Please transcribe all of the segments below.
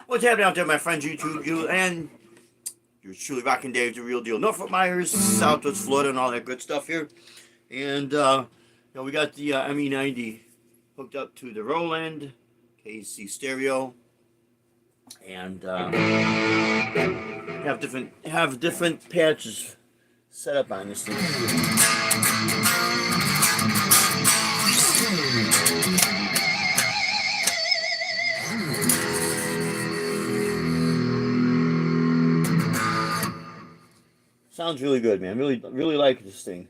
What's happening out there, my friends, YouTube, you, and you're truly rocking Dave, the real deal. Norfolk Myers, Southwest Florida, and all that good stuff here. And, we got the ME90 hooked up to the Roland KC stereo. And, have different patches set up on this thing. Sounds really good, man. Really like this thing.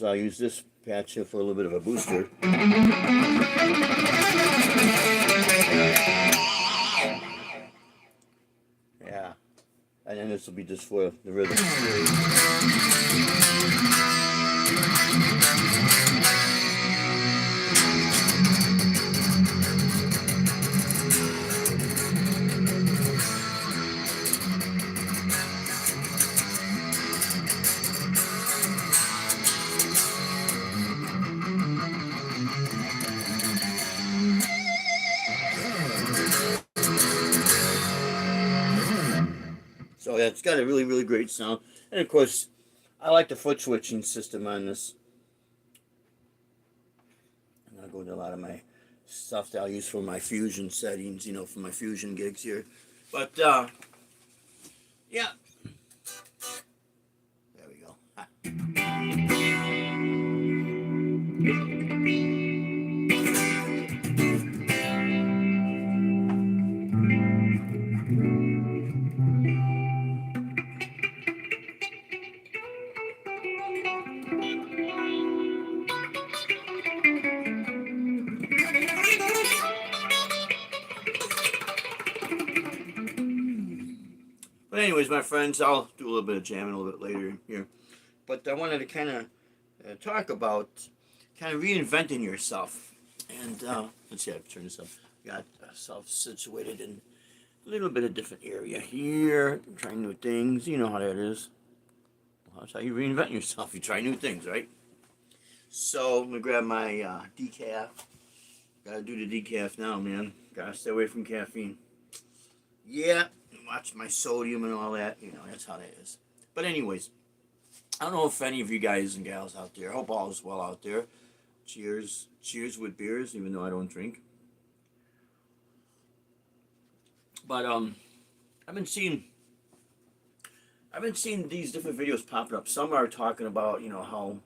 I'll use this patch here for a little bit of a booster. Yeah. And then this will be just for the rhythm. So yeah, it's got a really great sound. And of course, I like the foot switching system on this. I'm going to go into a lot of my stuff that I'll use for my fusion settings, for my fusion gigs here. But, yeah. There we go. But anyways, my friends, I'll do a little bit of jamming a little bit later here. But I wanted to kind of talk about kind of reinventing yourself. And let's see, I've turned this up. Got myself situated in a little bit of different area here. Trying new things. You know how that is. Well, that's how you reinvent yourself. You try new things, right? So I'm gonna grab my decaf. Gotta do the decaf now, man. Gotta stay away from caffeine. Yeah, watch my sodium and all that. You know, that's how that is. But anyways, I don't know if any of you guys and gals out there. I hope all is well out there. Cheers, cheers with beers, even though I don't drink. But I've been seeing I've been seeing these different videos popping up. Some are talking about how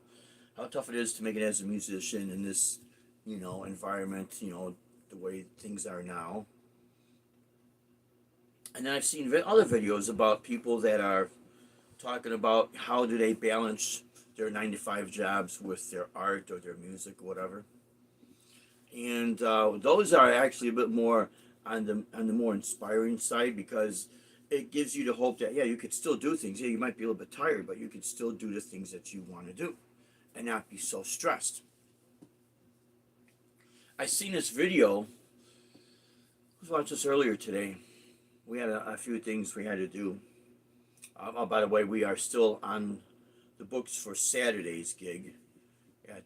tough it is to make it as a musician in this environment, the way things are now. And then I've seen other videos about people that are talking about how do they balance their 9 to 5 jobs with their art or their music or whatever. And those are actually a bit more on the more inspiring side, because it gives you the hope that you could still do things. Yeah, you might be a little bit tired, but you could still do the things that you want to do and not be so stressed. I seen this video. I was watching this earlier today. We had a few things we had to do. Oh, by the way, we are still on the books for Saturday's gig at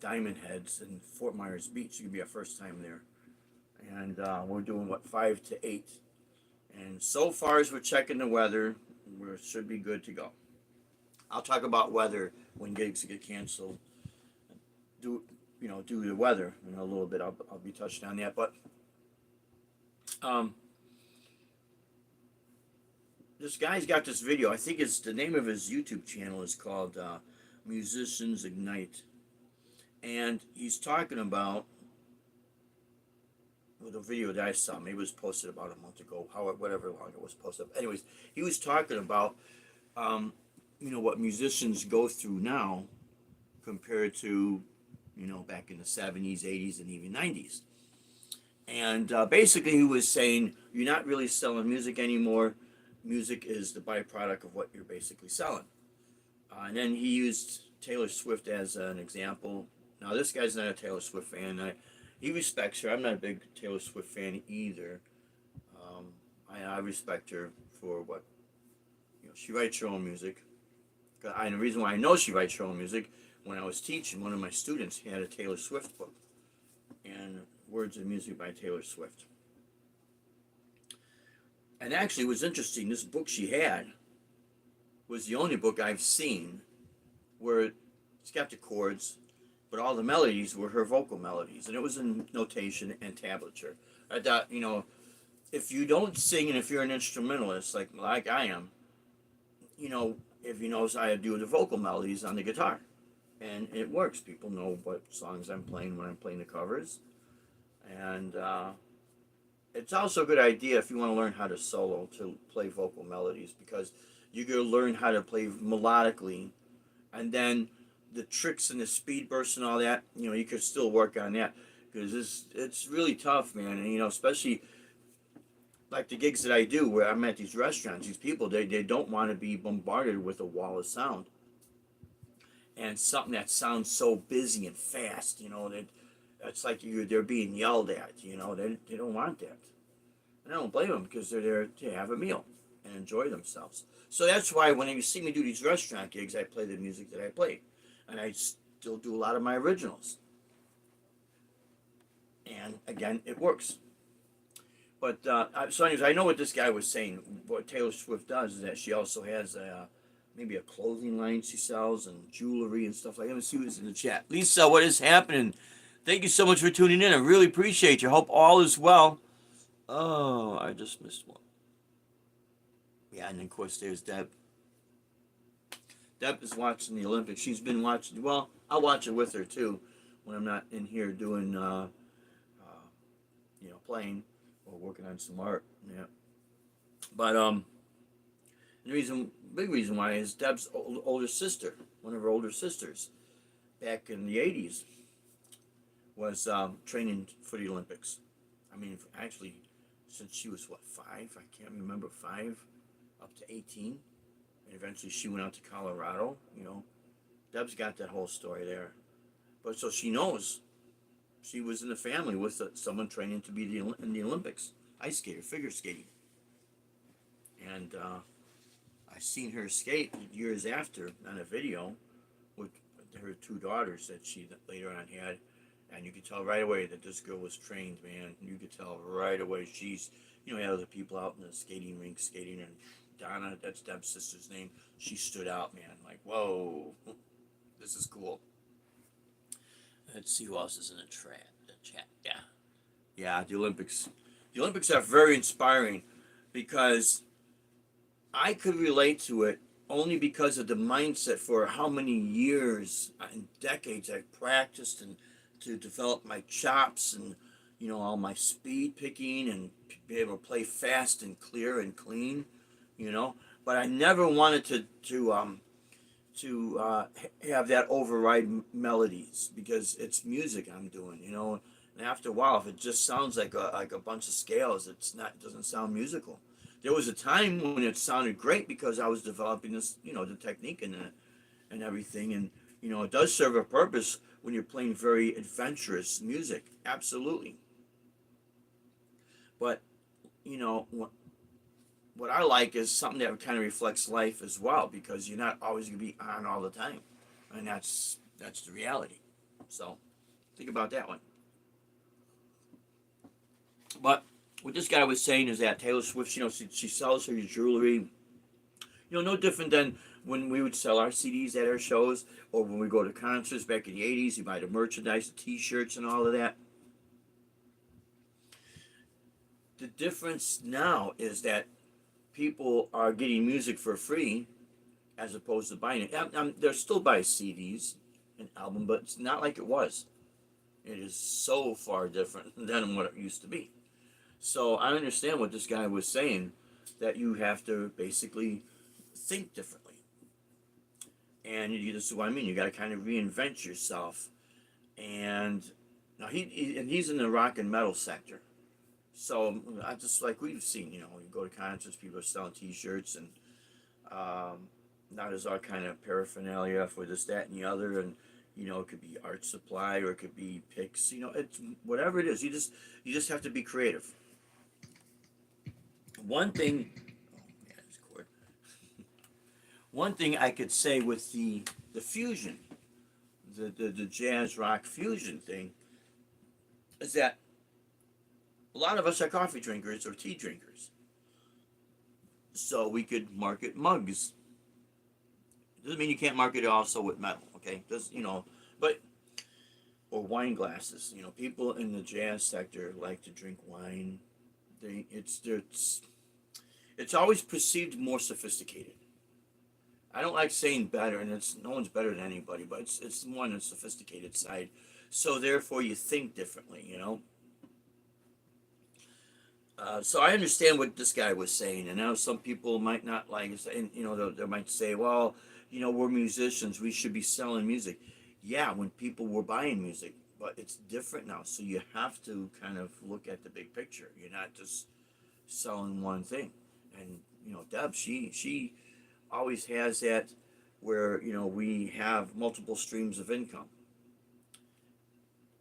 Diamond Heads in Fort Myers Beach. It's going to be our first time there. And we're doing, 5 to 8. And so far as we're checking the weather, we should be good to go. I'll talk about weather when gigs get canceled. Due to the weather in a little bit. I'll be touching on that. But this guy's got this video. I think it's the name of his YouTube channel is called Musicians Ignite. And he's talking about the video that I saw. Maybe it was posted about a month ago, whatever long it was posted. Anyways, he was talking about what musicians go through now compared to back in the 70s, 80s, and even 90s. And basically he was saying you're not really selling music anymore. Music is the byproduct of what you're basically selling. And then he used Taylor Swift as an example. Now this guy's not a Taylor Swift fan. He respects her. I'm not a big Taylor Swift fan either. I respect her for what she writes her own music. And the reason why I know she writes her own music, when I was teaching, one of my students had a Taylor Swift book, and Words and Music by Taylor Swift. And actually, it was interesting. This book she had was the only book I've seen where it's got the chords, but all the melodies were her vocal melodies, and it was in notation and tablature. I thought, if you don't sing and if you're an instrumentalist like I am, if you notice, I do the vocal melodies on the guitar, and it works. People know what songs I'm playing when I'm playing the covers, and it's also a good idea if you want to learn how to solo to play vocal melodies, because you're going to learn how to play melodically, and then the tricks and the speed bursts and all that, you could still work on that, because it's really tough, man. And especially like the gigs that I do where I'm at these restaurants, these people, they don't want to be bombarded with a wall of sound and something that sounds so busy and fast, that it's like they're being yelled at, they don't want that. And I don't blame them, because they're there to have a meal and enjoy themselves. So that's why when you see me do these restaurant gigs, I play the music that I play. And I still do a lot of my originals. And again, it works. But so anyways, I know what this guy was saying. What Taylor Swift does is that she also has maybe a clothing line she sells and jewelry and stuff like that. Let's see who's in the chat. Lisa, what is happening? Thank you so much for tuning in. I really appreciate you. Hope all is well. Oh, I just missed one. Yeah, and then of course there's Deb. Deb is watching the Olympics. She's been watching. Well, I'll watch it with her too when I'm not in here doing, playing or working on some art. Yeah. But the big reason why is Deb's older sister, one of her older sisters, back in the 80s, was training for the Olympics. I mean, actually, since she was 5? I can't remember, 5 up to 18. And eventually she went out to Colorado, Deb's got that whole story there. But so she knows she was in the family with someone training to be in the Olympics. Ice skater, figure skating. And I I seen her skate years after on a video with her two daughters that she later on had, and you could tell right away that this girl was trained, man. You could tell right away she's, had other people out in the skating rink skating, and Donna, that's Deb's sister's name, she stood out, man. Like, whoa, this is cool. Let's see who else is in the chat. Yeah, the Olympics. The Olympics are very inspiring because I could relate to it only because of the mindset for how many years and decades I've practiced and to develop my chops and all my speed picking and be able to play fast and clear and clean, But I never wanted to have that override melodies because it's music I'm doing, And after a while, if it just sounds like a bunch of scales, it doesn't sound musical. There was a time when it sounded great because I was developing this, the technique and everything, and it does serve a purpose when you're playing very adventurous music, absolutely. But what I like is something that kind of reflects life as well, because you're not always going to be on all the time, and that's the reality. So think about that one. But what this guy was saying is that Taylor Swift, she sells her jewelry, no different than when we would sell our CDs at our shows, or when we go to concerts back in the 80s, you buy the merchandise, the t-shirts and all of that. The difference now is that people are getting music for free as opposed to buying it. They're still buying CDs and album, but it's not like it was. It is so far different than what it used to be. So I understand what this guy was saying, that you have to basically think differently. And this is what I mean. You got to kind of reinvent yourself. And now he's in the rock and metal sector. So I just like we've seen, you go to concerts, people are selling T-shirts, and now there's all kind of paraphernalia for this, that, and the other, and it could be art supply or it could be picks. It's whatever it is. You just have to be creative. One thing, one thing I could say with the fusion, the jazz rock fusion thing, is that a lot of us are coffee drinkers or tea drinkers. So we could market mugs. Doesn't mean you can't market it also with metal, okay? But or wine glasses. People in the jazz sector like to drink wine. It's always perceived more sophisticated. I don't like saying better, and no one's better than anybody, but it's more on the sophisticated side. So therefore, you think differently, So I understand what this guy was saying, and now some people might not like it, and they might say, well, we're musicians, we should be selling music. Yeah, when people were buying music, but it's different now. So you have to kind of look at the big picture. You're not just selling one thing. And Deb, she always has that where we have multiple streams of income.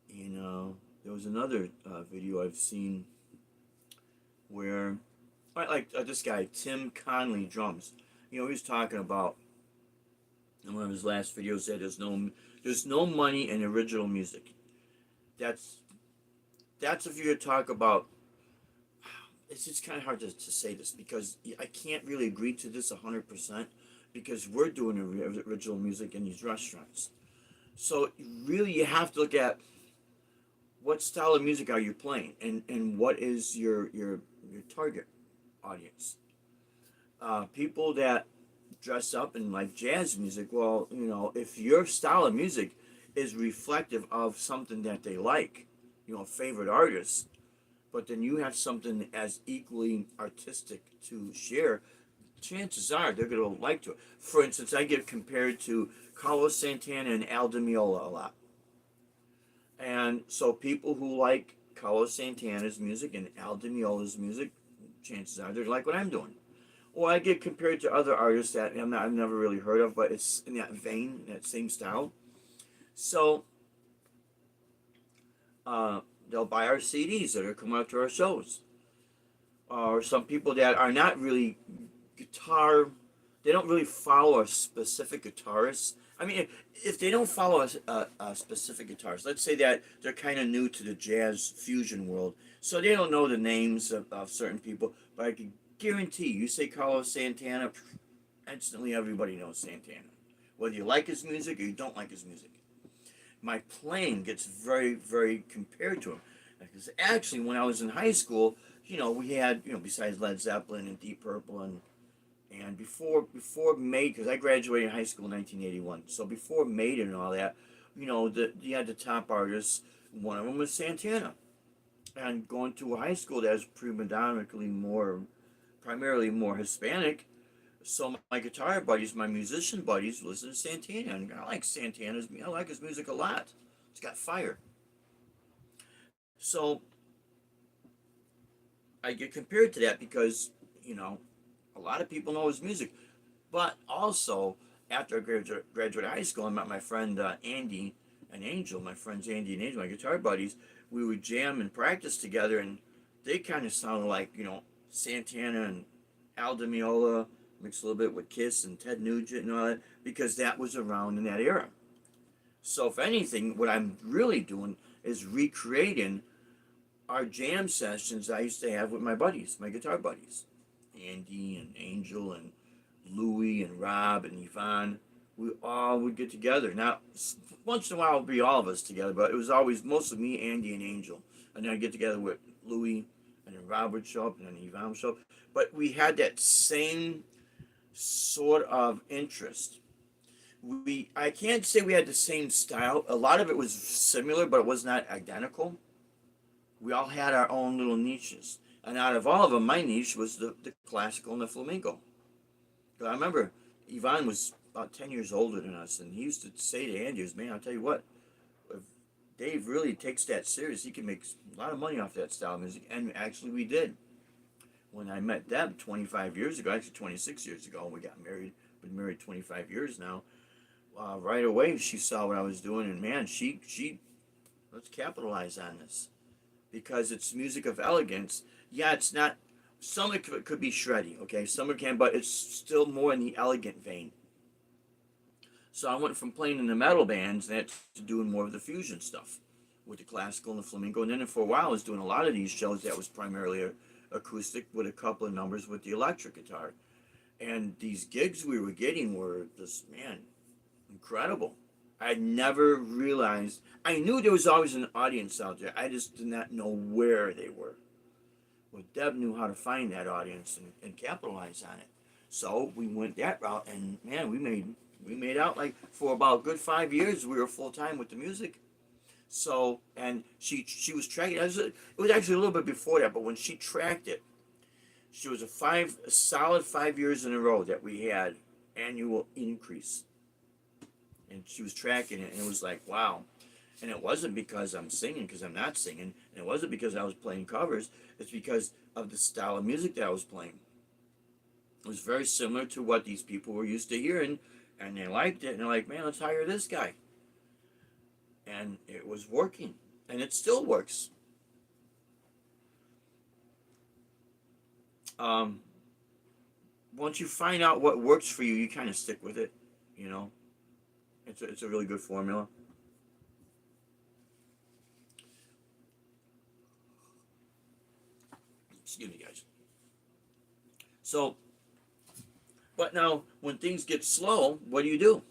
There was another video I've seen where, like this guy Tim Conley drums. He was talking about in one of his last videos that there's no money in original music. That's if you're to talk about. It's just kind of hard to say this because I can't really agree to this 100% because we're doing original music in these restaurants. So really, you have to look at what style of music are you playing, and what is your target audience. People that dress up in like jazz music, well, if your style of music is reflective of something that they like, favorite artists, but then you have something as equally artistic to share, chances are they're going to like to it. For instance, I get compared to Carlos Santana and Al Di Meola a lot. And so people who like Carlos Santana's music and Al Di Meola's music, chances are they're like what I'm doing. Or I get compared to other artists that I've never really heard of, but it's in that vein, that same style. So they'll buy our CDs that are coming out to our shows. Or some people that are not really guitar, they don't really follow a specific guitarist. I mean, if they don't follow a specific guitarist, let's say that they're kind of new to the jazz fusion world, so they don't know the names of certain people, but I can guarantee you say Carlos Santana, instantly everybody knows Santana. Whether you like his music or you don't like his music. My playing gets very, very compared to him. Because actually, when I was in high school, we had, besides Led Zeppelin and Deep Purple and before Maiden, because I graduated high school in 1981. So before Maiden and all that, you had the top artists. One of them was Santana. And going to a high school that was predominantly primarily more Hispanic, so my guitar buddies, my musician buddies, listen to Santana, and I like his music a lot. It's got fire. So I get compared to that because a lot of people know his music, but also after I graduated high school, I met my friend Andy and Angel. My friends Andy and Angel, my guitar buddies. We would jam and practice together, and they kind of sounded like Santana and Al Di Meola mixed a little bit with Kiss and Ted Nugent and all that, because that was around in that era. So if anything, what I'm really doing is recreating our jam sessions I used to have with my buddies, my guitar buddies, Andy and Angel and Louie and Rob and Yvonne. We all would get together. Now, once in a while, it would be all of us together, but it was always mostly me, Andy, and Angel. And then I'd get together with Louie, and then Rob would show up, and then Yvonne would show up. But we had that same sort of interest. I can't say we had the same style. A lot of it was similar, but it was not identical. We all had our own little niches. And out of all of them, my niche was the classical and the flamenco. But I remember Yvonne was about 10 years older than us, and he used to say to Andy, man, I'll tell you what, if Dave really takes that serious, he can make a lot of money off that style of music. And actually we did. When I met Deb 25 years ago, actually 26 years ago, and we got married, been married 25 years now, right away she saw what I was doing, and man, she let's capitalize on this. Because it's music of elegance. Yeah, it's not, some of it could be shreddy, okay, some of it can, but it's still more in the elegant vein. So I went from playing in the metal bands to doing more of the fusion stuff with the classical and the flamenco. And then for a while I was doing a lot of these shows that was primarily acoustic with a couple of numbers with the electric guitar. And these gigs we were getting were just, man, incredible. I never realized, I knew there was always an audience out there. I just did not know where they were. Well, Deb knew how to find that audience and capitalize on it. So we went that route, and man, we made out like for about a good 5 years we were full time with the music. So, and she was tracking. It was actually a little bit before that, but when she tracked it, she was a solid 5 years in a row that we had annual increase. And she was tracking it, and it was like, wow. And it wasn't because I'm singing, because I'm not singing, and it wasn't because I was playing covers. It's because of the style of music that I was playing. It was very similar to what these people were used to hearing, and they liked it, and they're like, man, let's hire this guy. And it was working, and it still works. Once you find out what works for you, you kind of stick with it, you know. It's a really good formula. Excuse me, guys. So, but now when things get slow, what do?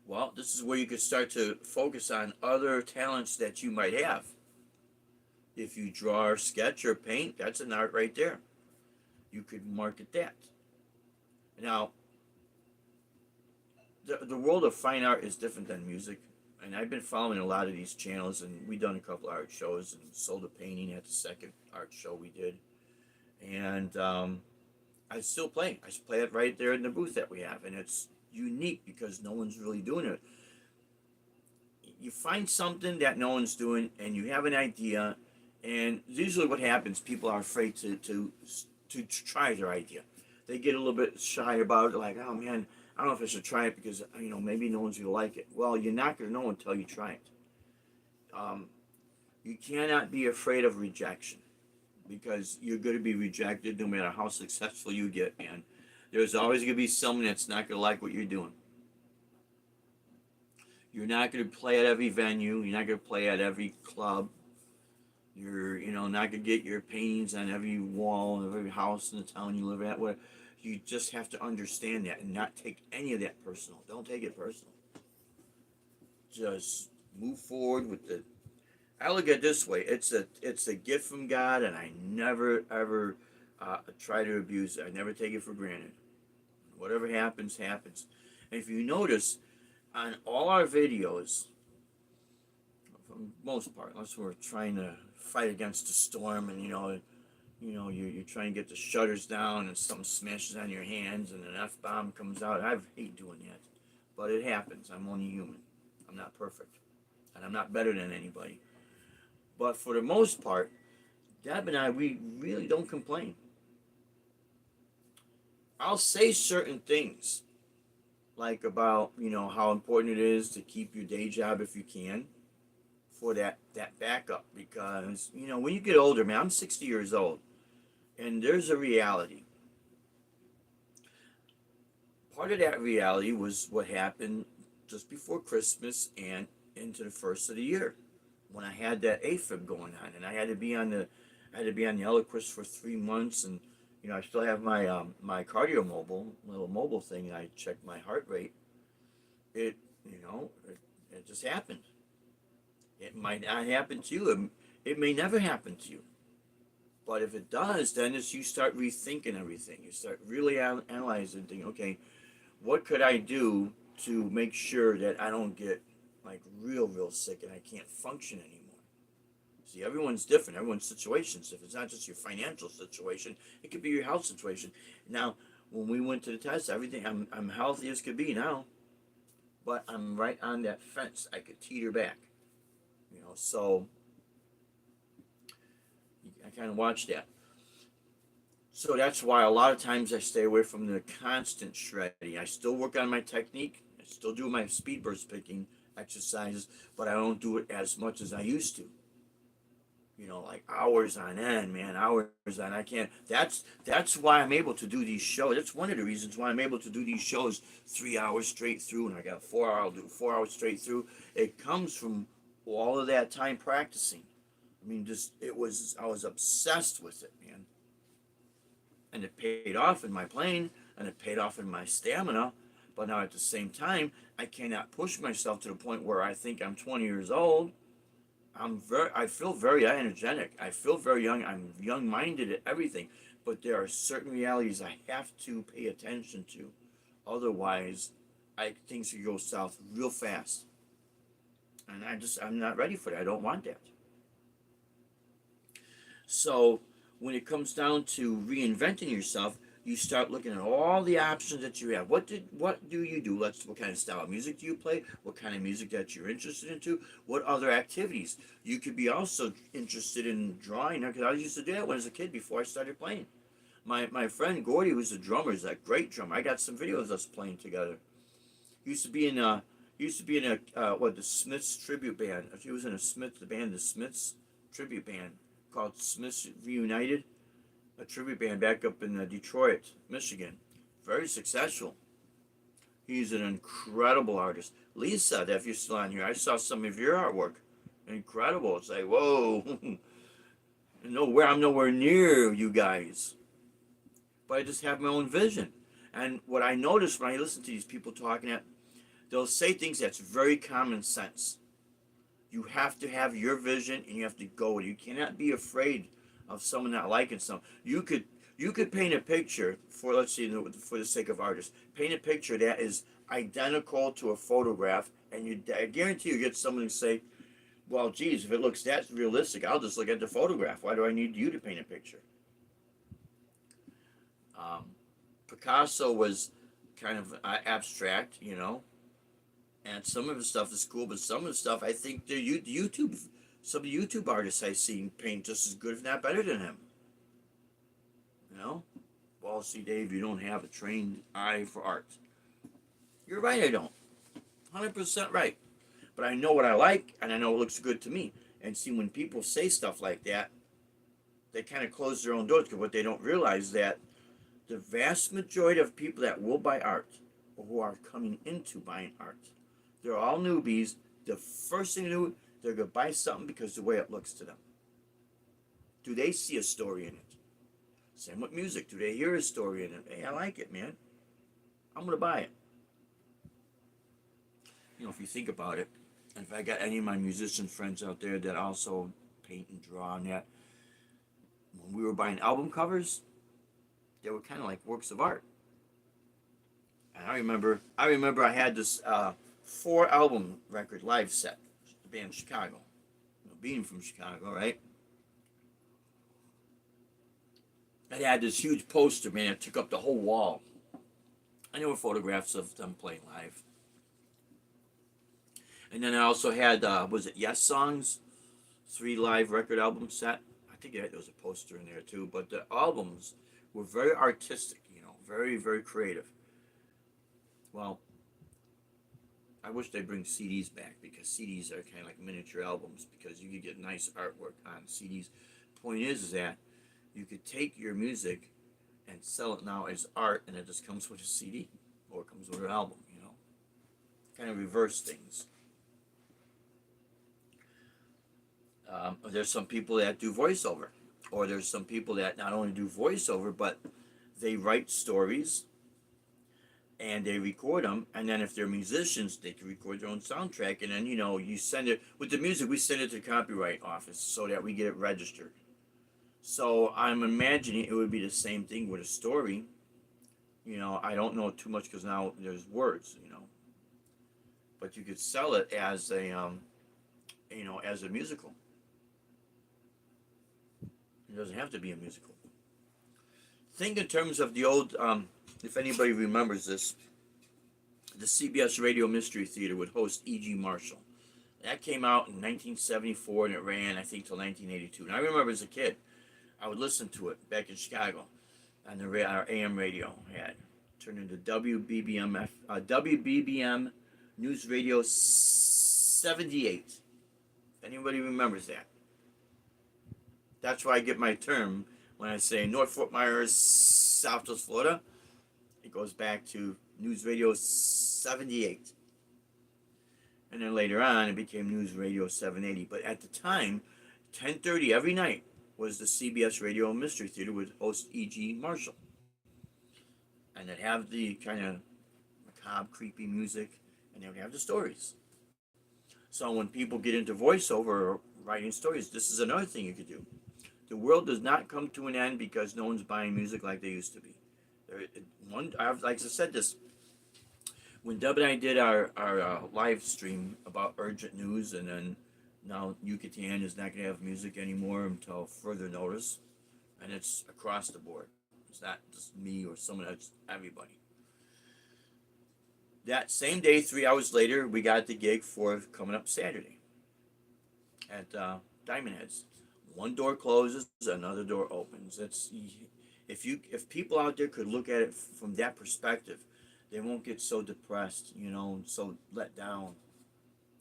Well, this is where you could start to focus on other talents that you might have. If you draw or sketch or paint, that's an art right there. You could market that. Now, the world of fine art is different than music. And I've been following a lot of these channels, and we've done a couple art shows and sold a painting at the second art show we did. And I still play. I play it right there in the booth that we have, and it's unique because no one's really doing it. You find something that no one's doing, and you have an idea, and usually what happens, people are afraid to try their idea. They get a little bit shy about it, like, oh man, I don't know if I should try it because, maybe no one's going to like it. Well, you're not going to know until you try it. You cannot be afraid of rejection. because you're going to be rejected no matter how successful you get, man. There's always going to be someone that's not going to like what you're doing. You're not going to play at every venue. You're not going to play at every club. You're, not going to get your paintings on every wall of every house in the town you live at. Whatever. You just have to understand that and not take any of that personal. Don't take it personal. Just move forward with the. I look at it this way. It's a gift from God, and I never ever try to abuse it. I never take it for granted. Whatever happens, happens. And if you notice, on all our videos, for the most part, unless we're trying to fight against a storm, and you're trying to get the shutters down, and something smashes on your hands, and an F-bomb comes out. I hate doing that, but it happens. I'm only human. I'm not perfect, and I'm not better than anybody. But for the most part, Deb and I, we really don't complain. I'll say certain things, like about how important it is to keep your day job if you can, for that backup, because when you get older, man, I'm 60 years old, and there's a reality. Part of that reality was what happened just before Christmas and into the first of the year, when I had that AFib going on, and I had to be on the Eliquis for 3 months, and I still have my my cardio mobile little mobile thing, and I check my heart rate. It it just happened. It might not happen to you. It may never happen to you. But if it does, then as you start rethinking everything, you start really analyzing, thinking, okay, what could I do to make sure that I don't get like real sick and I can't function anymore? See, everyone's different. Everyone's situations. If it's not just your financial situation, it could be your health situation. Now, when we went to the test, everything, I'm healthy as could be now, but I'm right on that fence. I could teeter back, so I kind of watch that. So that's why a lot of times I stay away from the constant shredding. I still work on my technique. I still do my speed burst picking exercises, but I don't do it as much as I used to. Like hours on end, man, hours on. I can't. That's why I'm able to do these shows. That's one of the reasons why I'm able to do these shows 3 hours straight through, and I got 4 hours. I'll do 4 hours straight through. It comes from all of that time practicing. I mean, I was obsessed with it, man. And it paid off in my playing, and it paid off in my stamina. But now at the same time, I cannot push myself to the point where I think I'm 20 years old. I feel very energetic. I feel very young. I'm young-minded at everything. But there are certain realities I have to pay attention to. Otherwise, things could go south real fast. And I'm not ready for that. I don't want that. So when it comes down to reinventing yourself, you start looking at all the options that you have. What do you do? What kind of style of music do you play? What kind of music that you're interested into? What other activities? You could be also interested in drawing, because I used to do that when I was a kid before I started playing. My friend Gordy, who's a drummer, is a great drummer. I got some videos of us playing together. He used to be in the Smiths tribute band. He was in the Smiths tribute band called Smiths Reunited, a tribute band back up in Detroit, Michigan. Very successful. He's an incredible artist. Lisa, if you're still on here, I saw some of your artwork. Incredible. It's like, whoa. I'm nowhere near you guys. But I just have my own vision. And what I notice when I listen to these people talking, they'll say things that's very common sense. You have to have your vision, and you have to go with it. You cannot be afraid of someone not liking something. You could paint a picture for, let's see, for the sake of artists, paint a picture that is identical to a photograph, and I guarantee you get someone to say, well, geez, if it looks that realistic, I'll just look at the photograph. Why do I need you to paint a picture? Picasso was kind of abstract, and some of his stuff is cool, but some of the stuff, I think some of the YouTube artists I've seen paint just as good, if not better than him. Well, see, Dave, you don't have a trained eye for art. You're right, I don't. 100% right. But I know what I like, and I know it looks good to me. And see, when people say stuff like that, they kind of close their own doors, because what they don't realize is that the vast majority of people that will buy art, or who are coming into buying art, they're all newbies. The first thing to do, they're going to buy something because of the way it looks to them. Do they see a story in it? Same with music. Do they hear a story in it? Hey, I like it, man. I'm going to buy it. You know, if you think about it, and if I got any of my musician friends out there that also paint and draw and that, when we were buying album covers, they were kind of like works of art. And I remember I had this 4 album record live set, the band Chicago. You know, being from Chicago, right? I had this huge poster, man. It took up the whole wall. And there were photographs of them playing live. And then I also had, was it Yes Songs? 3 live record album set. I think there was a poster in there too. But the albums were very artistic, you know, very, very creative. Well, I wish they'd bring CDs back, because CDs are kind of like miniature albums, because you could get nice artwork on CDs. Point is that you could take your music and sell it now as art, and it just comes with a CD, or it comes with an album, you know. Kind of reverse things. There's some people that do voiceover, or there's some people that not only do voiceover, but they write stories and they record them, and then if they're musicians, they can record their own soundtrack, and then, you know, you send it with the music. We send it to the copyright office so that we get it registered. So I'm imagining it would be the same thing with a story. You know, I don't know too much because now there's words, you know, but you could sell it as a you know, as a musical. It doesn't have to be a musical. Think in terms of the old, if anybody remembers this, the CBS Radio Mystery Theater would host E.G. Marshall. That came out in 1974, and it ran, I think, till 1982. And I remember as a kid, I would listen to it back in Chicago on our AM radio. Had turned into WBBM News Radio 78. If anybody remembers that. That's where I get my term when I say North Fort Myers, Southwest Florida. It goes back to News Radio 78. And then later on, it became News Radio 780. But at the time, 10:30 every night was the CBS Radio Mystery Theater with host E.G. Marshall. And they'd have the kind of macabre, creepy music, and they would have the stories. So when people get into voiceover or writing stories, this is another thing you could do. The world does not come to an end because no one's buying music like they used to be. Like I said this, when Deb and I did our live stream about urgent news, and then now Yucatan is not going to have music anymore until further notice, and it's across the board. It's not just me or someone, it's everybody. That same day, 3 hours later, we got the gig for coming up Saturday at Diamond Heads. One door closes, another door opens. If people out there could look at it from that perspective, they won't get so depressed, you know, so let down.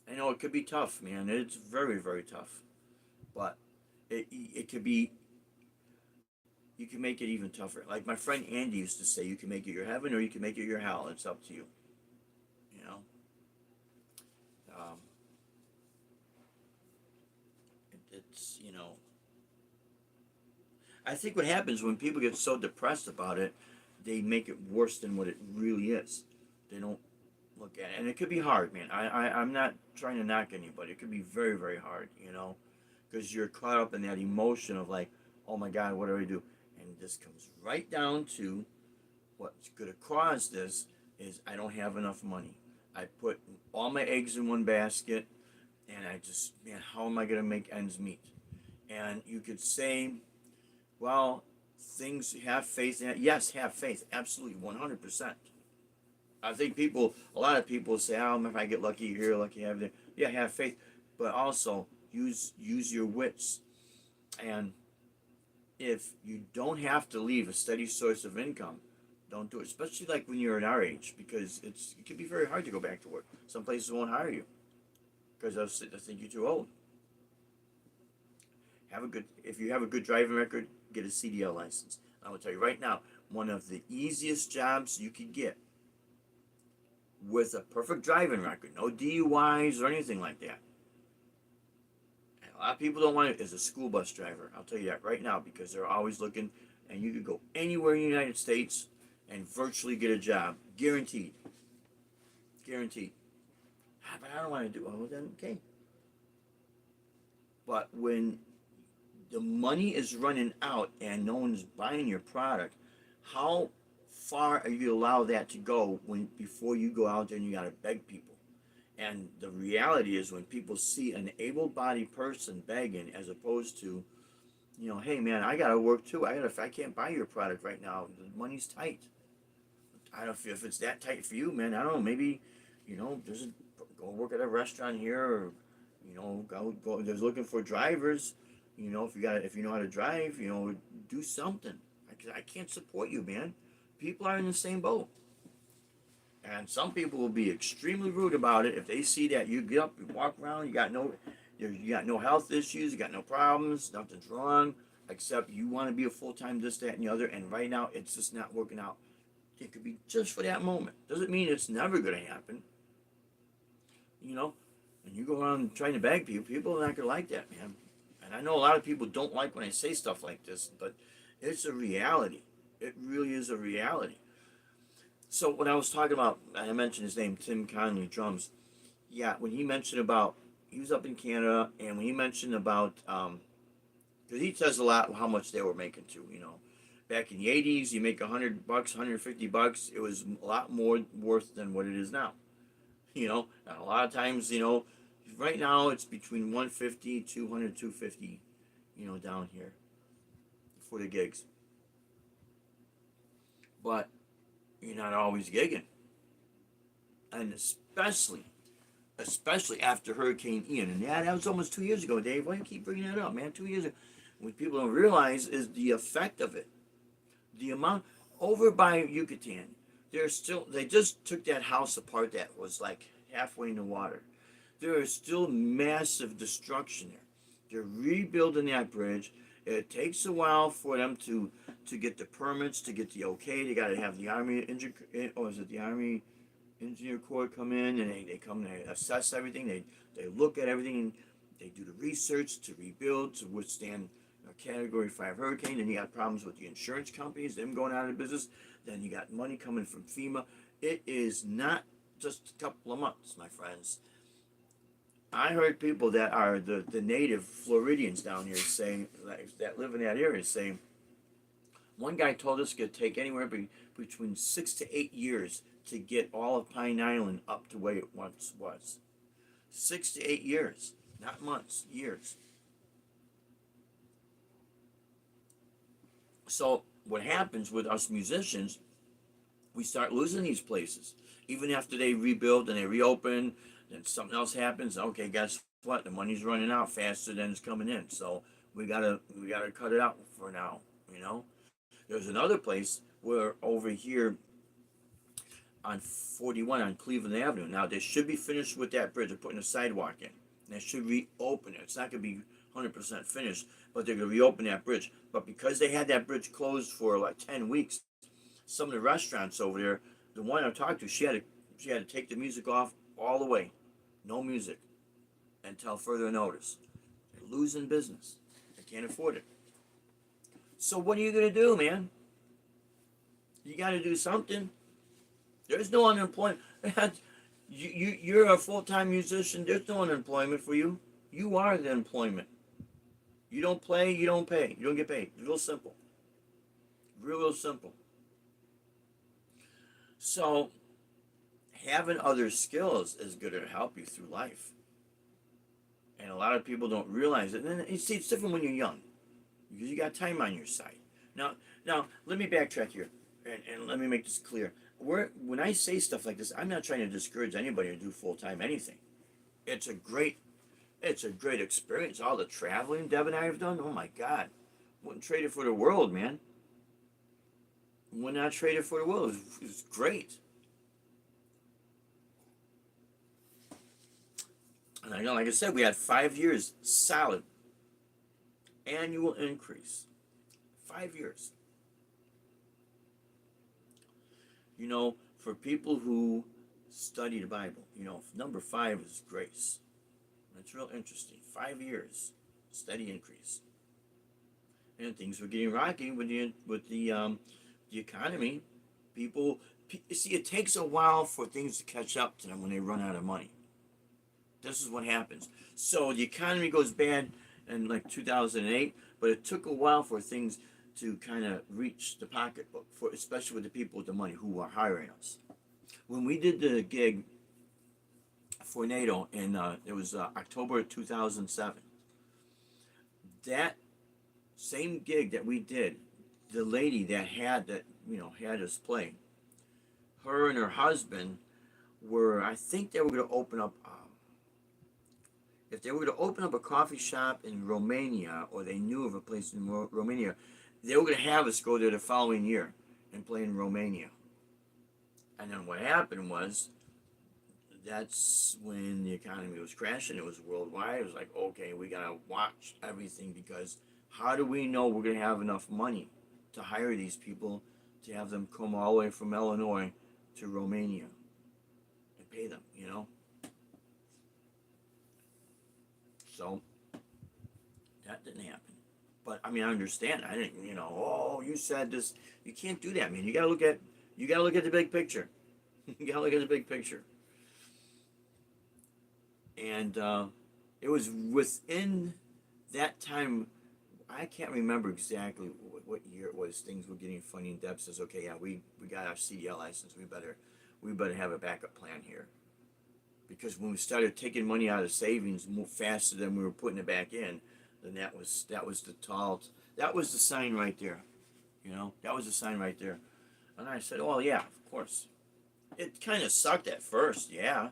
I know it could be tough, man. It's very, very tough, but it could be. You can make it even tougher. Like my friend Andy used to say, you can make it your heaven or you can make it your hell. It's up to you. You know. It's, you know. I think what happens when people get so depressed about it, they make it worse than what it really is. They don't look at it, and it could be hard, man. I'm not trying to knock anybody. It could be very, very hard, you know, because you're caught up in that emotion of like, oh my God, what do I do? And this comes right down to what's going to cause this is I don't have enough money. I put all my eggs in one basket, and I just, man, how am I going to make ends meet? And you could say, well, things, have faith in it. Yes, have faith, absolutely, 100%. I think a lot of people say, oh, if I get lucky here, lucky there. Yeah, have faith, but also use your wits. And if you don't have to leave a steady source of income, don't do it. Especially like when you're in our age, because it can be very hard to go back to work. Some places won't hire you because they think you're too old. If you have a good driving record, get a CDL license. I will tell you right now, one of the easiest jobs you could get with a perfect driving record, no DUIs or anything like that. And a lot of people don't want it as a school bus driver. I'll tell you that right now because they're always looking, and you could go anywhere in the United States and virtually get a job, guaranteed, guaranteed. But I don't want to do. Well, then okay. But when the money is running out and no one's buying your product, how far are you allow that to go when before you go out there and you gotta beg people? And the reality is when people see an able-bodied person begging as opposed to, hey man, I gotta work too. I can't buy your product right now. The money's tight. I don't know if it's that tight for you, man. I don't know. Maybe, there's go work at a restaurant here, or go. There's looking for drivers. If you know how to drive, do something. I can't support you, man. People are in the same boat, and some people will be extremely rude about it if they see that you get up, you walk around, you got no health issues, you got no problems, nothing's wrong, except you want to be a full-time this, that, and the other, and right now it's just not working out. It could be just for that moment. Doesn't mean it's never going to happen. And you go around trying to beg people, people are not going to like that, man. And I know a lot of people don't like when I say stuff like this, but it's a reality. It really is a reality. So when I was talking about, I mentioned his name, Tim Conley, drums. Yeah, when he mentioned about, he was up in Canada, and when he mentioned about, because he tells a lot how much they were making too, Back in the 80s, you make $100, $150. It was a lot more worth than what it is now. And a lot of times, right now it's between 150, 200, 250, down here for the gigs. But you're not always gigging. And especially after Hurricane Ian. And yeah, that was almost 2 years ago, Dave. Why do you keep bringing that up, man? 2 years ago. What people don't realize is the effect of it. The amount over by Yucatan, they just took that house apart that was like halfway in the water. There is still massive destruction there. They're rebuilding that bridge. It takes a while for them to get the permits, to get the okay. They got to have the Army Engineer Corps come in, and they come and they assess everything. They look at everything, and they do the research to rebuild, to withstand a Category 5 hurricane. Then you got problems with the insurance companies, them going out of business. Then you got money coming from FEMA. It is not just a couple of months, my friends. I heard people that are the native Floridians down here saying, that live in that area, saying, one guy told us it could take anywhere between 6 to 8 years to get all of Pine Island up to where it once was. 6 to 8 years, not months, years. So what happens with us musicians, we start losing these places. Even after they rebuild and they reopen, then something else happens. Okay, guess what? The money's running out faster than it's coming in. So we gotta cut it out for now. There's another place where over here on 41 on Cleveland Avenue. Now they should be finished with that bridge. They're putting a sidewalk in. And they should reopen it. It's not gonna be 100% finished, but they're gonna reopen that bridge. But because they had that bridge closed for like 10 weeks, some of the restaurants over there, the one I talked to, she had to take the music off all the way, no music, until further notice. They're losing business. They can't afford it. So what are you gonna do, man? You got to do something. There's no unemployment. You're a full-time musician. There's no unemployment for you. You are the employment. You don't play, you don't pay. You don't get paid. It's real simple. Real simple. So having other skills is going to help you through life. And a lot of people don't realize it. And you see, it's different when you're young, because you got time on your side. Now, let me backtrack here, and let me make this clear. When I say stuff like this, I'm not trying to discourage anybody to do full-time anything. It's a great experience. All the traveling Deb and I have done, oh my God. Wouldn't trade it for the world, man. Would not trade it for the world. It was great. And I know, like I said, we had 5 years solid. annual increase. 5 years. For people who study the Bible, number 5 is grace. That's real interesting. 5 years, steady increase. And things were getting rocky with the economy. People, see, it takes a while for things to catch up to them when they run out of money. This is what happens. So the economy goes bad in like 2008, but it took a while for things to kind of reach the pocketbook, especially with the people with the money who are hiring us. When we did the gig for NATO, and it was October 2007, that same gig that we did, the lady that had us play, her and her husband I think they were going to open up. If they were going to open up a coffee shop in Romania, or they knew of a place in Romania, they were going to have us go there the following year and play in Romania. And then what happened was, that's when the economy was crashing. It was worldwide. It was like, okay, we got to watch everything, because how do we know we're going to have enough money to hire these people, to have them come all the way from Illinois to Romania and pay them, So that didn't happen. But I mean, I understand. I didn't, oh, you said this. You can't do that, man. You gotta look at the big picture. You gotta look at the big picture. And it was within that time. I can't remember exactly what year it was. Things were getting funny, and Deb says, "Okay, yeah, we got our CDL license. We better have a backup plan here." Because when we started taking money out of savings more faster than we were putting it back in, then that was the sign right there. That was the sign right there. And I said, "Oh yeah, of course." It kind of sucked at first, yeah.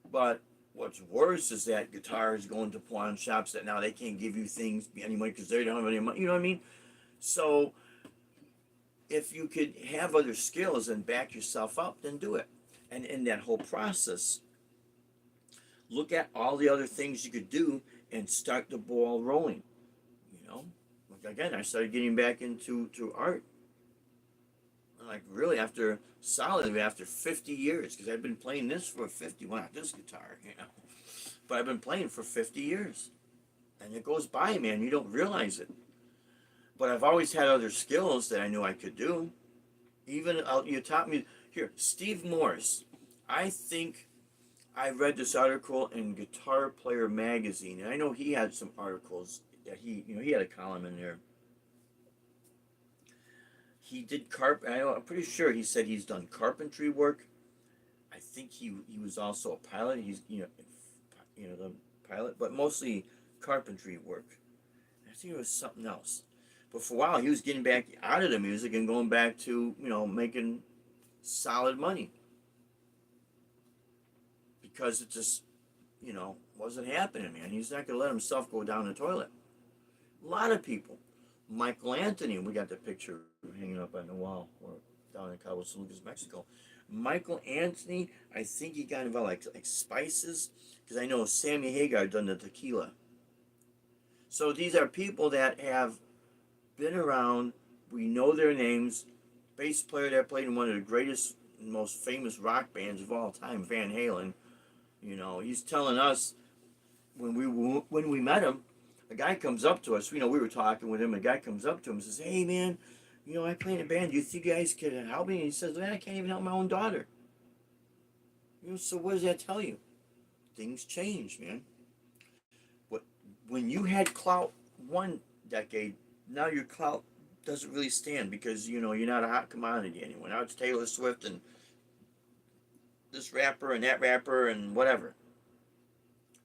But what's worse is that guitars going to pawn shops that now they can't give you things anymore because they don't have any money. You know what I mean? So if you could have other skills and back yourself up, then do it. And in that whole process, look at all the other things you could do and start the ball rolling. Like again, I started getting back into art. Like really solidly after 50 years, because I've been playing this for 50, well, not this guitar, but I've been playing for 50 years. And it goes by, man, you don't realize it. But I've always had other skills that I knew I could do. Even, you taught me, here, Steve Morse. I think I read this article in Guitar Player magazine, and I know he had some articles that he had a column in there. He did I'm pretty sure he said he's done carpentry work. I think he was also a pilot. He's the pilot, but mostly carpentry work. I think it was something else. But for a while, he was getting back out of the music and going back to making solid money, because it just wasn't happening, man. He's not gonna let himself go down the toilet. A lot of people. Michael Anthony, we got the picture hanging up on the wall, or down in Cabo San Lucas, Mexico. Michael Anthony, I think he got involved like spices, because I know Sammy Hagar done the tequila. So these are people that have been around. We know their names. Bass player that played in one of the greatest and most famous rock bands of all time, Van Halen. He's telling us when we met him. A guy comes up to us, we were talking with him, a guy comes up to him and says, "Hey man, I play in a band, do you think you guys could help me?" And he says, "Man, I can't even help my own daughter." So what does that tell you? Things change, man. When you had clout one decade, now your clout doesn't really stand, because you're not a hot commodity anymore. Now it's Taylor Swift and this rapper and that rapper and whatever.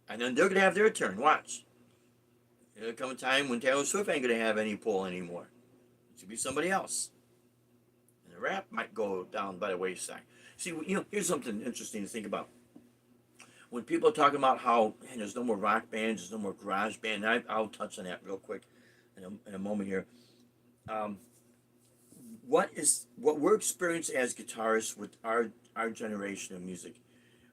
And then they're going to have their turn, watch. There'll come a time when Taylor Swift ain't going to have any pull anymore. It should be somebody else. And the rap might go down by the wayside. See, here's something interesting to think about. When people are talking about how, man, there's no more rock bands, there's no more garage band, and I'll touch on that real quick in a moment here. What we're experiencing as guitarists with our generation of music,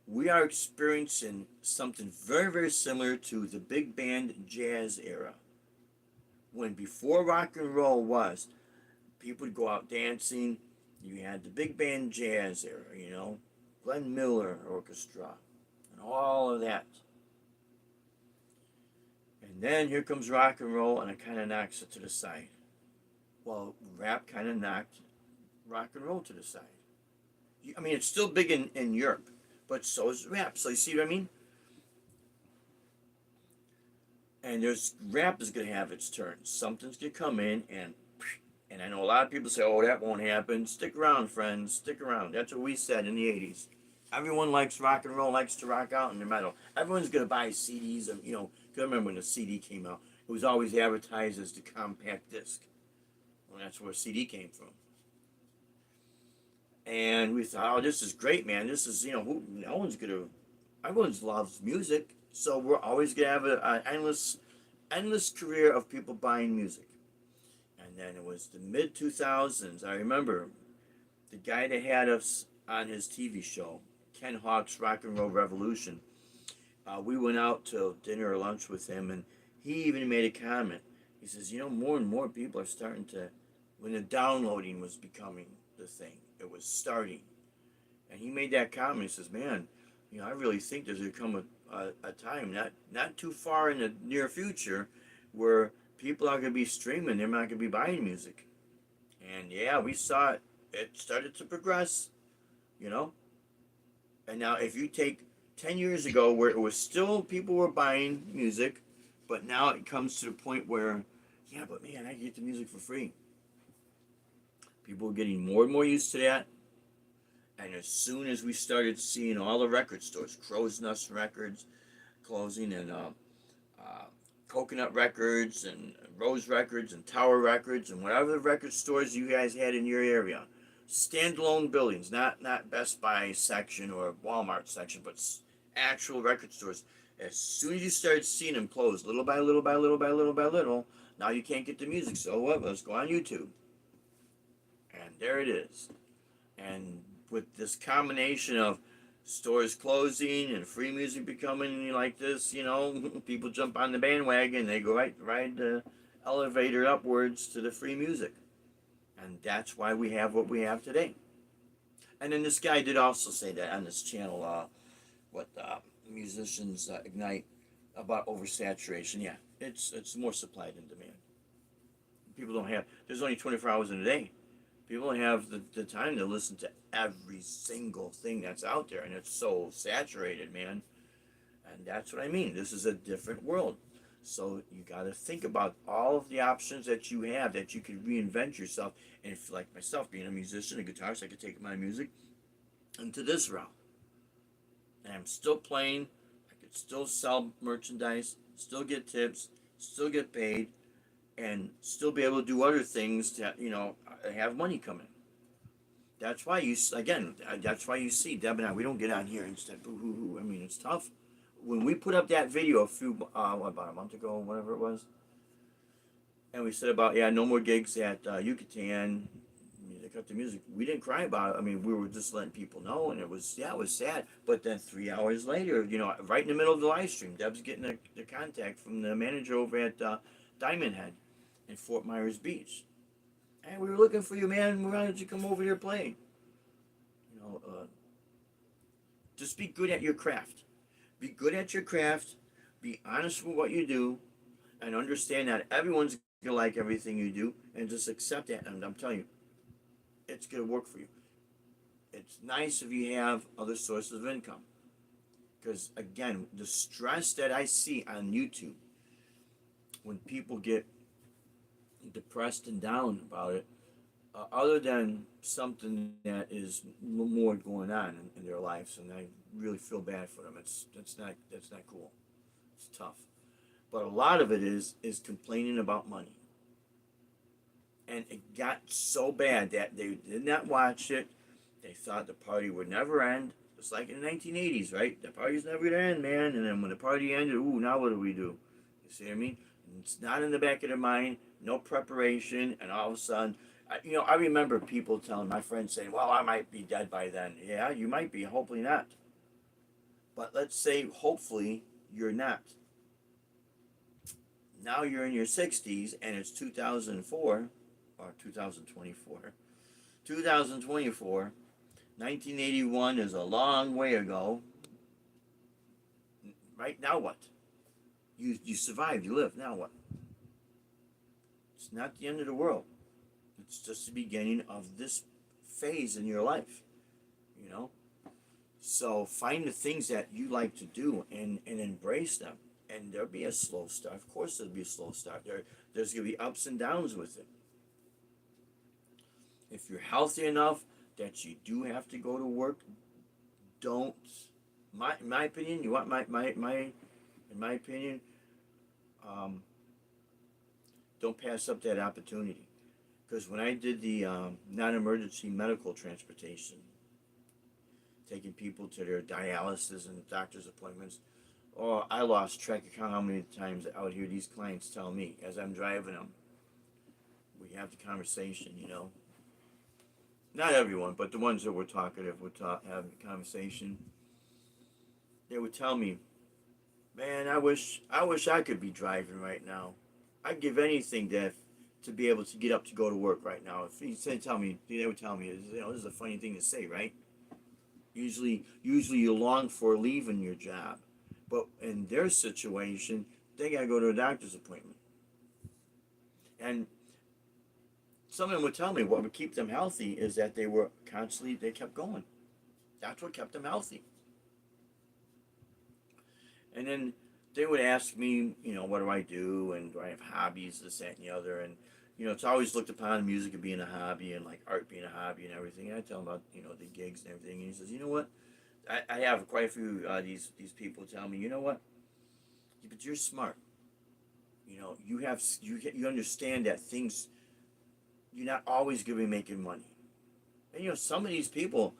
we are experiencing something very, very similar to the big band jazz era. when before rock and roll was, people would go out dancing. You had the big band jazz era, Glenn Miller Orchestra, and all of that. And then here comes rock and roll, and it kind of knocks it to the side. Well, rap kind of knocked rock and roll to the side. I mean, it's still big in Europe, but so is rap. So you see what I mean? And there's rap is going to have its turn. Something's going to come in, and I know a lot of people say, "Oh, that won't happen." Stick around, friends. Stick around. That's what we said in the '80s. Everyone likes rock and roll, likes to rock out in the metal. Everyone's going to buy CDs, and because I remember when the CD came out, it was always advertised as the compact disc. Well, that's where CD came from. And we thought, oh, this is great, man. This is, no one's going to, everyone loves music. So we're always going to have an endless career of people buying music. And then it was the mid 2000s. I remember the guy that had us on his TV show, Ken Hawk's Rock and Roll Revolution. We went out to dinner or lunch with him, and he even made a comment. He says, more and more people are starting to, when the downloading was becoming the thing, it was starting. And he made that comment. He says, man, I really think there's going to come a time, not too far in the near future, where people are going to be streaming. They're not going to be buying music. And yeah, we saw it. It started to progress, And now if you take 10 years ago where it was still people were buying music, but now it comes to the point where, yeah, but man, I get the music for free. People are getting more and more used to that. And as soon as we started seeing all the record stores, Crow's Nest Records closing, and Coconut Records, and Rose Records, and Tower Records, and whatever the record stores you guys had in your area, standalone buildings, not Best Buy section or Walmart section, but actual record stores. As soon as you started seeing them close, little by little by little by little by little, now you can't get the music. So what? Let's go on YouTube. And there it is. And with this combination of stores closing and free music becoming like this, people jump on the bandwagon. They go ride the elevator upwards to the free music. And that's why we have what we have today. And then this guy did also say that on this channel, musicians ignite about oversaturation. Yeah, it's more supply than demand. People don't have. There's only 24 hours in a day. People don't have the time to listen to every single thing that's out there, and it's so saturated, man. And that's what I mean. This is a different world. So you got to think about all of the options that you have, that you can reinvent yourself. And if, like myself, being a musician, a guitarist, I could take my music into this route. And I'm still playing. I could still sell merchandise, still get tips, still get paid, and still be able to do other things to, have money coming. That's why that's why you see Deb and I, we don't get on here and say boo hoo hoo. I mean, it's tough. When we put up that video about a month ago, whatever it was, and we said about, no more gigs at Yucatan, they cut the music. We didn't cry about it. I mean, we were just letting people know, and it was sad. But then 3 hours later, right in the middle of the live stream, Deb's getting the contact from the manager over at Diamond Head in Fort Myers Beach. Hey, we were looking for you, man. Why don't you come over here play? Just be good at your craft. Be good at your craft. Be honest with what you do, and understand that everyone's gonna like everything you do, and just accept that. And I'm telling you, it's gonna work for you. It's nice if you have other sources of income, because again, the stress that I see on YouTube when people get depressed and down about it, other than something that is more going on in their lives, and I really feel bad for them. That's not cool. It's tough, but a lot of it is complaining about money, and it got so bad that they did not watch it. They thought the party would never end. It's like in the 1980s, right? The party's never gonna end, man. And then when the party ended, ooh, now what do we do? You see what I mean? It's not in the back of their mind, no preparation, and all of a sudden, I remember people telling my friends saying, well, I might be dead by then. Yeah, you might be, hopefully not. But let's say, hopefully, you're not. Now you're in your 60s and it's 2004 or 2024. 2024. 1981 is a long way ago. Right now, what? You survived. You lived. Now what? It's not the end of the world. It's just the beginning of this phase in your life. You know. So find the things that you like to do and embrace them. And there'll be a slow start. Of course, there'll be a slow start. There's gonna be ups and downs with it. If you're healthy enough that you do have to go to work, don't. In my opinion, you want in my opinion, um, don't pass up that opportunity. Because when I did the non-emergency medical transportation, taking people to their dialysis and doctor's appointments, oh, I lost track of how many times out here these clients tell me as I'm driving them. We have the conversation, you know. Not everyone, but the ones that were talkative would have the conversation. They would tell me, "Man, I wish I could be driving right now. I'd give anything to be able to get up to go to work right now." If he said, "Tell me," they would tell me, "You know, this is a funny thing to say, right? Usually you long for leaving your job, but in their situation, they gotta go to a doctor's appointment." And some of them would tell me what would keep them healthy is that they kept going. That's what kept them healthy. And then they would ask me, you know, what do I do, and do I have hobbies, this, that, and the other, and you know, it's always looked upon music as being a hobby and like art being a hobby and everything. And I tell him about, you know, the gigs and everything, and he says, you know what? I have quite a few these people tell me, you know what? Yeah, but you're smart. You know, you understand that things you're not always going to be making money. And you know, some of these people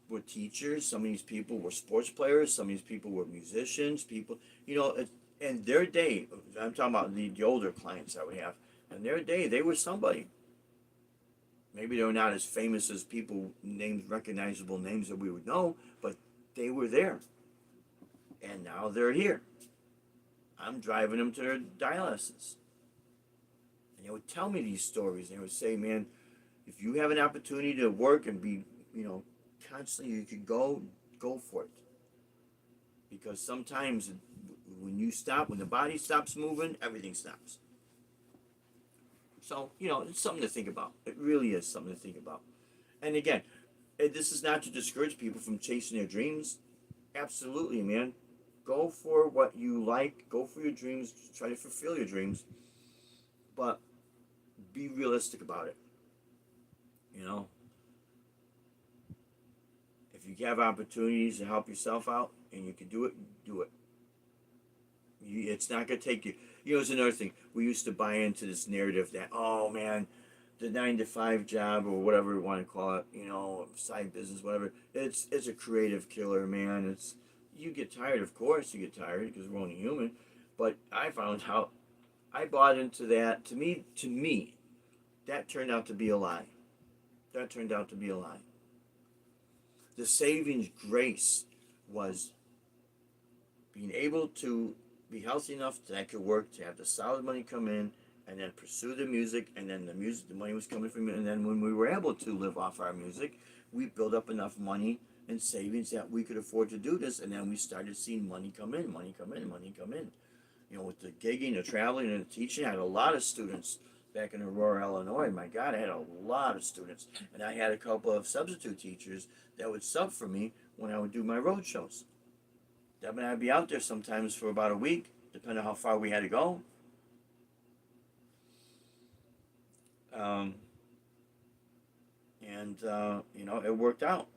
were teachers, some of these people were sports players, some of these people were musicians, people, you know, in their day, I'm talking about the older clients that we have, in their day, they were somebody. Maybe they were not as famous as people, names, recognizable names that we would know, but they were there. And now they're here. I'm driving them to their dialysis. And they would tell me these stories. They would say, man, if you have an opportunity to work and be, you know, constantly, you could go for it. Because sometimes when the body stops moving, everything stops. So, you know, it's something to think about. It really is something to think about. And again, this is not to discourage people from chasing their dreams. Absolutely, man. Go for what you like. Go for your dreams. Try to fulfill your dreams. But be realistic about it. You know, if you have opportunities to help yourself out and you can do it, do it. It's not going to take you. You know, it's another thing. We used to buy into this narrative that, oh man, the 9 to 5 job or whatever you want to call it, you know, side business, whatever. It's a creative killer, man. You get tired, of course, you get tired because we're only human. But I found out I bought into that. To me, that turned out to be a lie. That turned out to be a lie. The saving grace was being able to be healthy enough that I could work to have the solid money come in and then pursue the music, and then the money was coming from it, and then when we were able to live off our music, we built up enough money and savings that we could afford to do this, and then we started seeing money come in, money come in, money come in. You know, with the gigging, the traveling, and the teaching, I had a lot of students back in Aurora, Illinois. My God, I had a lot of students, and I had a couple of substitute teachers that would sub for me when I would do my road shows. Deb and I'd be out there sometimes for about a week, depending on how far we had to go. Um, and you know, it worked out.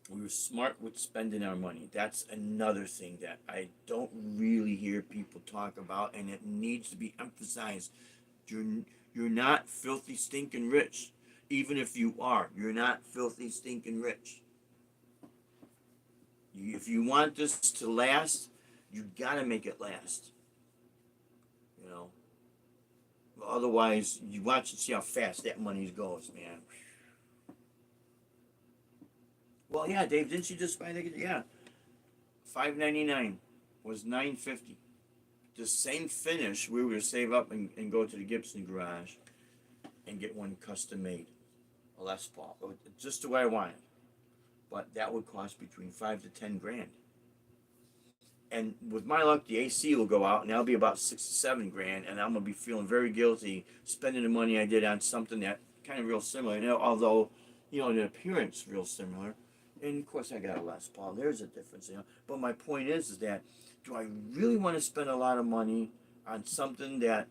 We were smart with spending our money. That's another thing that I don't really hear people talk about, and it needs to be emphasized. You're you're not filthy stinking rich. Even if you are, you're not filthy stinking rich. If you want this to last, you gotta make it last. You know. Otherwise, you watch and see how fast that money goes, man. Well, yeah, Dave, didn't you just buy the? Yeah, $5.99 was $9.50. the same finish, we were to save up and go to the Gibson garage and get one custom made, a Les Paul, just the way I want it. But that would cost between 5 to 10 grand. And with my luck, the AC will go out, and that'll be about 6 to 7 grand, and I'm gonna be feeling very guilty spending the money I did on something that kind of real similar. Although, the appearance real similar. And of course, I got a Les Paul. There's a difference, But my point is that do I really want to spend a lot of money on something that?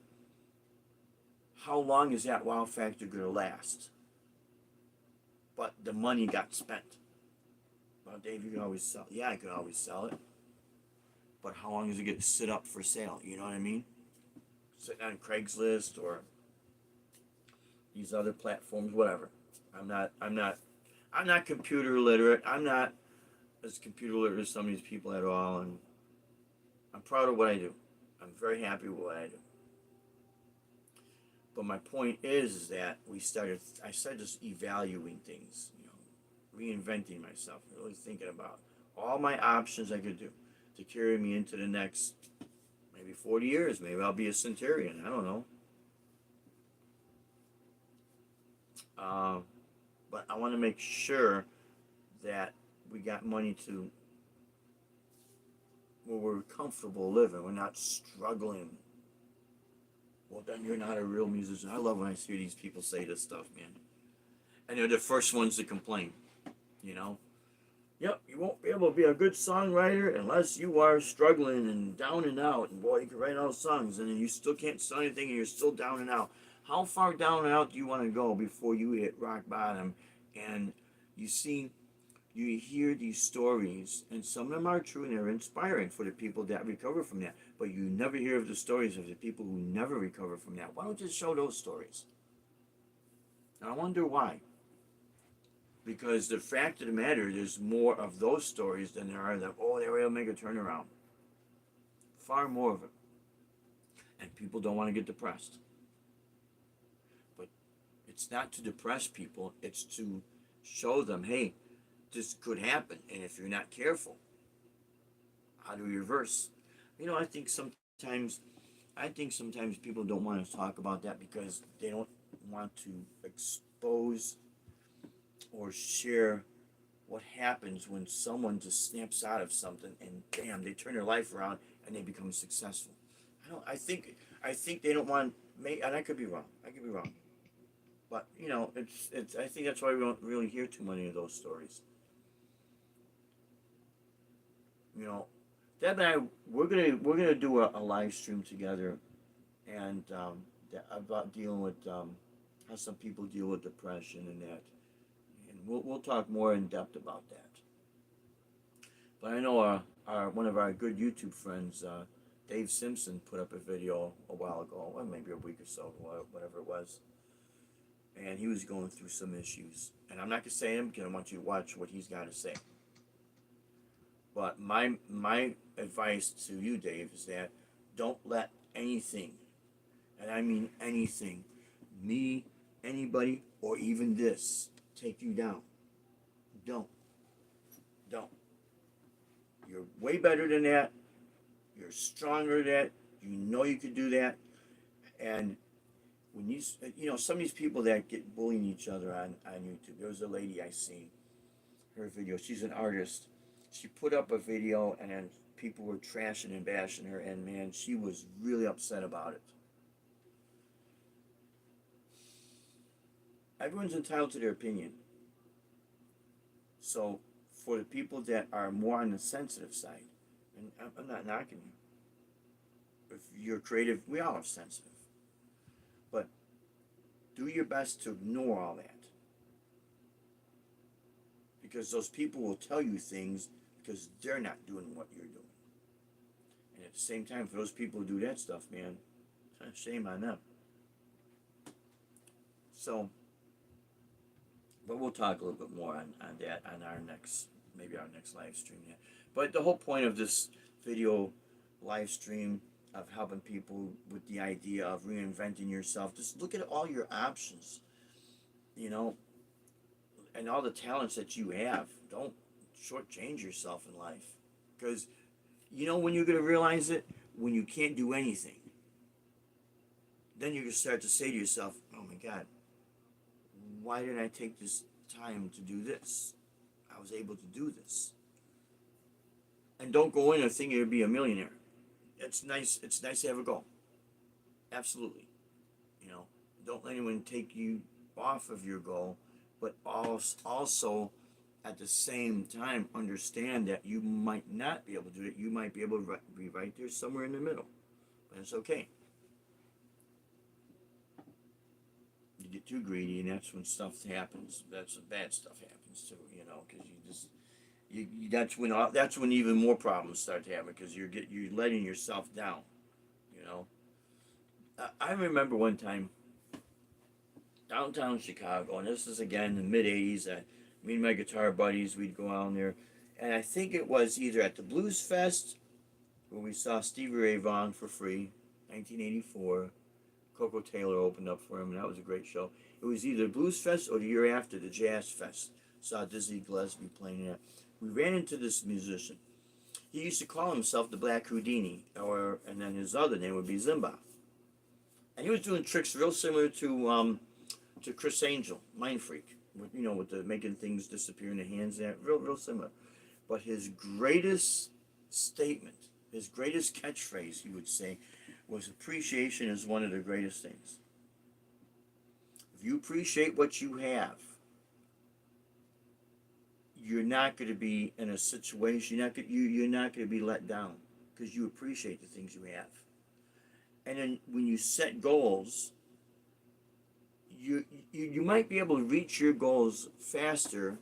How long is that wow factor gonna last? But the money got spent. Well, Dave, you can always sell. Yeah, I could always sell it. But how long is it going to sit up for sale? You know what I mean? Sitting on Craigslist or these other platforms, whatever. I'm not computer literate. I'm not as computer literate as some of these people at all, and I'm proud of what I do. I'm very happy with what I do. But my point is that I started just evaluating things, reinventing myself, really thinking about all my options I could do to carry me into the next maybe 40 years. Maybe I'll be a centurion. I don't know. But I want to make sure that we got money to where we're comfortable living. We're not struggling. Well, then you're not a real musician. I love when I hear these people say this stuff, man. And they're the first ones to complain, Yep, you won't be able to be a good songwriter unless you are struggling and down and out. And boy, you can write all songs and then you still can't sell anything and you're still down and out. How far down and out do you want to go before you hit rock bottom? And you hear these stories, and some of them are true and they're inspiring for the people that recover from that. But you never hear of the stories of the people who never recover from that. Why don't you show those stories? And I wonder why. Because the fact of the matter, there's more of those stories than there are that, they were able to make a turnaround. Far more of it. And people don't want to get depressed. But it's not to depress people, it's to show them, hey, this could happen. And if you're not careful, how do you reverse? I think sometimes people don't want to talk about that because they don't want to expose or share what happens when someone just snaps out of something and bam, they turn their life around and they become successful. I think they don't want, and I could be wrong. But it's. I think that's why we don't really hear too many of those stories. Deb and I, we're gonna do a live stream together, and about dealing with how some people deal with depression and that. We'll talk more in depth about that. But I know one of our good YouTube friends, Dave Simpson, put up a video a while ago, well, maybe a week or so, whatever it was, and he was going through some issues. And I'm not gonna say him because I want you to watch what he's got to say. But my advice to you, Dave, is that don't let anything, and I mean anything, me, anybody, or even this, take you down. Don't. You're way better than that. You're stronger than that. You can do that. And when some of these people that get bullying each other on YouTube. There was a lady I seen, her video. She's an artist. She put up a video and then people were trashing and bashing her, and man, she was really upset about it. Everyone's entitled to their opinion. So, for the people that are more on the sensitive side, and I'm not knocking you. If you're creative, we all are sensitive. But do your best to ignore all that. Because those people will tell you things because they're not doing what you're doing. And at the same time, for those people who do that stuff, man, shame on them. So, but we'll talk a little bit more on that on our next live stream. Yeah. But the whole point of this video live stream of helping people with the idea of reinventing yourself, just look at all your options, and all the talents that you have. Don't shortchange yourself in life, because when you're going to realize it, when you can't do anything, then you can start to say to yourself, oh my God, why didn't I take this time to do this? I was able to do this. And don't go in and think you'll be a millionaire. It's nice to have a goal. Absolutely. You know, don't let anyone take you off of your goal, but also at the same time understand that you might not be able to do it. You might be able to be right there somewhere in the middle, but it's okay. You get too greedy, and that's when stuff happens. That's when bad stuff happens too. You know, because that's when even more problems start to happen because you're letting yourself down. You know, I remember one time downtown Chicago, and this is again in the mid '80s. Me and my guitar buddies, we'd go out there, and I think it was either at the Blues Fest where we saw Stevie Ray Vaughan for free, 1984. Coco Taylor opened up for him, and that was a great show. It was either Blues Fest or the year after, the Jazz Fest. Saw Dizzy Gillespie playing that. We ran into this musician. He used to call himself the Black Houdini, and then his other name would be Zimba. And he was doing tricks real similar to Chris Angel, Mind Freak, with the making things disappear in the hands. That real similar. But his greatest statement, his greatest catchphrase, he would say, was appreciation is one of the greatest things. If you appreciate what you have, you're not going to be in a situation. You're not going to be let down because you appreciate the things you have. And then when you set goals, you might be able to reach your goals faster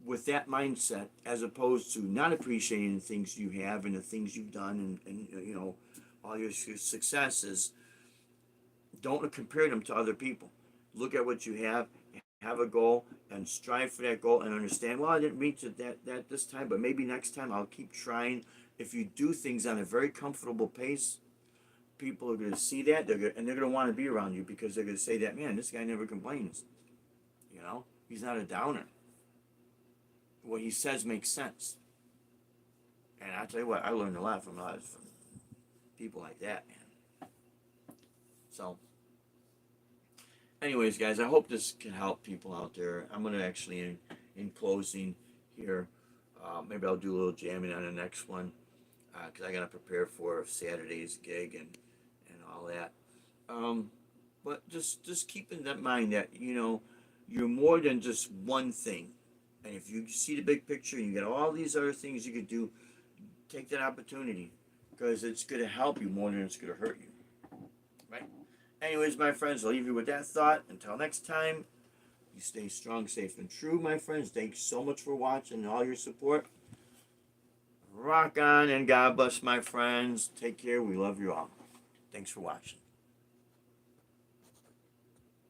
with that mindset as opposed to not appreciating the things you have and the things you've done and all your successes. Don't compare them to other people. Look at what you have a goal and strive for that goal and understand, well, I didn't reach that this time, but maybe next time I'll keep trying. If you do things on a very comfortable pace, people are going to see that, and they're going to want to be around you because they're going to say that, man, this guy never complains. He's not a downer. What he says makes sense. And I'll tell you what, I learned a lot from people like that, man. So, anyways, guys, I hope this can help people out there. I'm going to actually, in closing here, maybe I'll do a little jamming on the next one because I got to prepare for Saturday's gig and all that. But just keep in that mind that, you're more than just one thing. And if you see the big picture and you got all these other things you could do, take that opportunity because it's going to help you more than it's going to hurt you. Right? Anyways, my friends, I'll leave you with that thought. Until next time, you stay strong, safe, and true, my friends. Thanks so much for watching and all your support. Rock on and God bless, my friends. Take care. We love you all. Thanks for watching.